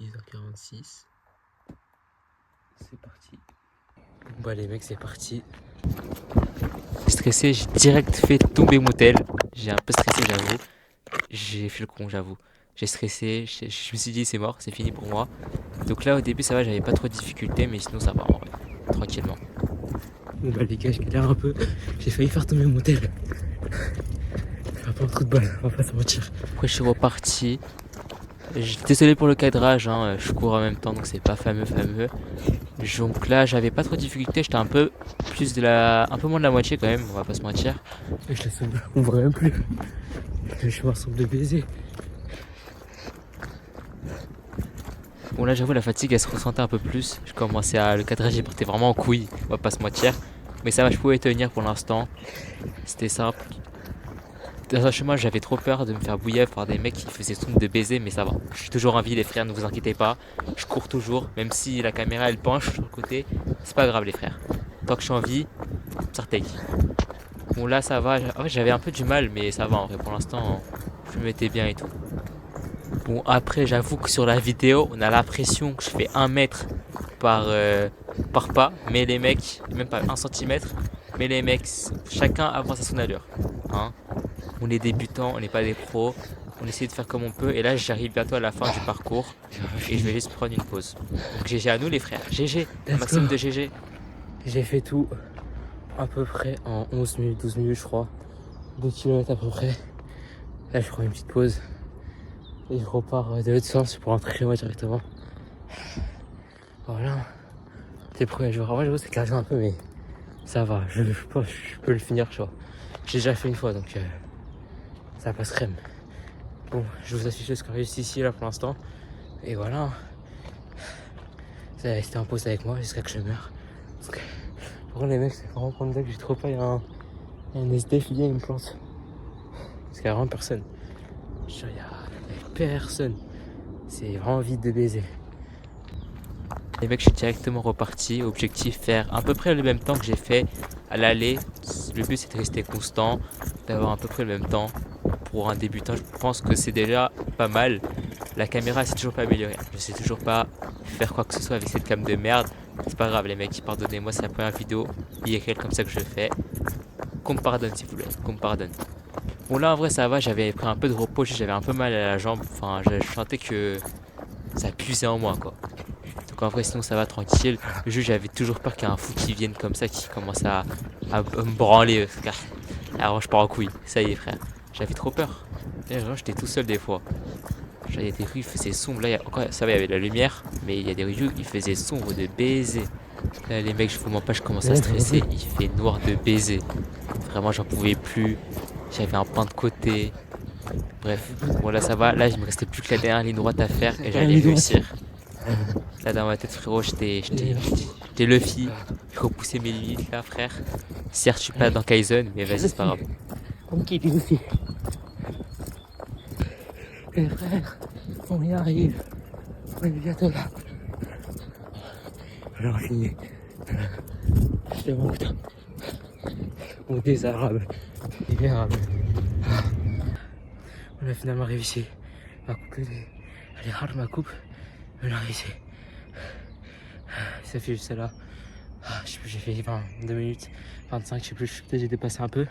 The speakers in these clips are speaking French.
6h46. C'est parti. Bon bah les mecs, c'est parti. Stressé, j'ai direct fait tomber mon tel. J'ai un peu stressé, j'avoue. J'ai fait le con, j'avoue. J'ai stressé, je me suis dit c'est mort, c'est fini pour moi. Donc là au début ça va, j'avais pas trop de difficultés, mais sinon ça va en vrai, tranquillement. Bon bah les gars, je galère un peu. J'ai failli faire tomber mon tel. Pas un trou de balle, on va pas se mentir. Après je suis reparti. Désolé pour le cadrage, hein, je cours en même temps donc c'est pas fameux. Donc là j'avais pas trop de difficultés, j'étais un peu moins de la moitié quand même, on va pas se mentir. Et je la semble, on voit même plus. Le chemin semble de baiser. Bon là j'avoue la fatigue elle se ressentait un peu plus. Le cadrage est parti vraiment en couille, on va pas se mentir. Mais ça va, je pouvais tenir pour l'instant. C'était simple. Dans un chemin j'avais trop peur de me faire bouillir par des mecs qui faisaient son de baiser, mais ça va. Je suis toujours en vie les frères, ne vous inquiétez pas. Je cours toujours, même si la caméra elle penche sur le côté. C'est pas grave les frères. Tant que je suis en vie, Sartek. Bon là ça va, en fait, j'avais un peu du mal mais ça va en vrai pour l'instant je me mettais bien et tout. Bon après j'avoue que sur la vidéo on a l'impression que je fais 1 mètre par pas, mais les mecs, même pas 1 centimètre, mais les mecs chacun avance à son allure. Hein, on est débutants, on n'est pas des pros, on essaie de faire comme on peut et là j'arrive bientôt à la fin du parcours et je vais juste prendre une pause. Donc GG à nous les frères, GG, un maximum de GG. J'ai fait tout à peu près en 11 minutes, 12 minutes je crois. 2 km à peu près. Là je prends une petite pause. Et je repars de l'autre sens pour rentrer chez moi directement. Voilà. C'est le premier jour. En vrai, c'est carré un peu, mais ça va. Je peux le finir, tu vois. J'ai déjà fait une fois, donc ça passe crème. Bon, je vous affiche ce qu'on réussit ici, là, pour l'instant. Et voilà. C'était un pause avec moi jusqu'à que je meure. Par contre, les mecs, c'est vraiment pour me dire que j'ai trop peur. Il y a un SDF, il me plante. Parce qu'il y a vraiment personne. Il y a personne. C'est vraiment vide de baiser. Les mecs, je suis directement reparti. Objectif faire à peu près le même temps que j'ai fait à l'aller. Le but c'est de rester constant, d'avoir à peu près le même temps. Pour un débutant, je pense que c'est déjà pas mal. La caméra c'est toujours pas améliorée. Je sais toujours pas faire quoi que ce soit avec cette cam de merde. C'est pas grave les mecs, pardonnez-moi, c'est la première vidéo IRL comme ça que je fais. Qu'on me pardonne s'il vous plaît, qu'on me pardonne. Bon là en vrai ça va, j'avais pris un peu de repos, j'avais un peu mal à la jambe. Enfin je sentais que ça puisait en moi quoi. Donc en vrai sinon ça va tranquille. Le jeu j'avais toujours peur qu'il y ait un fou qui vienne comme ça, qui commence à me branler. Alors je pars en couille, ça y est frère. J'avais trop peur. J'étais tout seul des fois. Il y a des rues, il faisait sombre. Là, ça va, il y avait de la lumière. Mais il y a des rues, il faisait sombre de baiser. Là, les mecs, je vous mens pas, je commence à stresser. Il fait noir de baiser. Vraiment, j'en pouvais plus. J'avais un pain de côté. Bref, bon là ça va. Là, il me restait plus que la dernière ligne droite à faire et j'allais réussir. Là, dans ma tête, frérot, j'étais Luffy. Je repoussais mes limites là, frère. Certes, je suis pas dans Kaizen, mais vas-y, c'est pas grave. Ok, Luffy. Et frère, on y arrive. On est bientôt là. Alors, fini. C'est bon, putain. On est des Arabes. Il est arabe. On a finalement réussi. Ma coupe, elle est hard, ma coupe. On a réussi. Ça fait juste là. Je sais plus, j'ai fait 22 minutes, 25, je sais plus, peut-être j'ai dépassé un peu.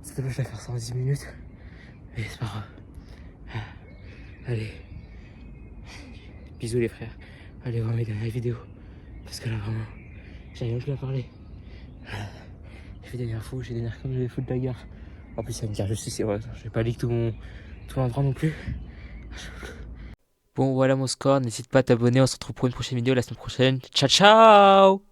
C'était pas, je vais faire ça en 10 minutes. Mais c'est pas grave. Allez. Bisous les frères. Allez voir mes dernières vidéos. Parce que là vraiment, j'avais même plus à parler. J'ai fait des nerfs fous, j'ai des nerfs comme les fous de la gare. En plus, ça va me dire, je sais, c'est vrai, je vais pas leak tout l'endroit non plus. Bon voilà mon score, n'hésite pas à t'abonner, on se retrouve pour une prochaine vidéo la semaine prochaine. Ciao ciao.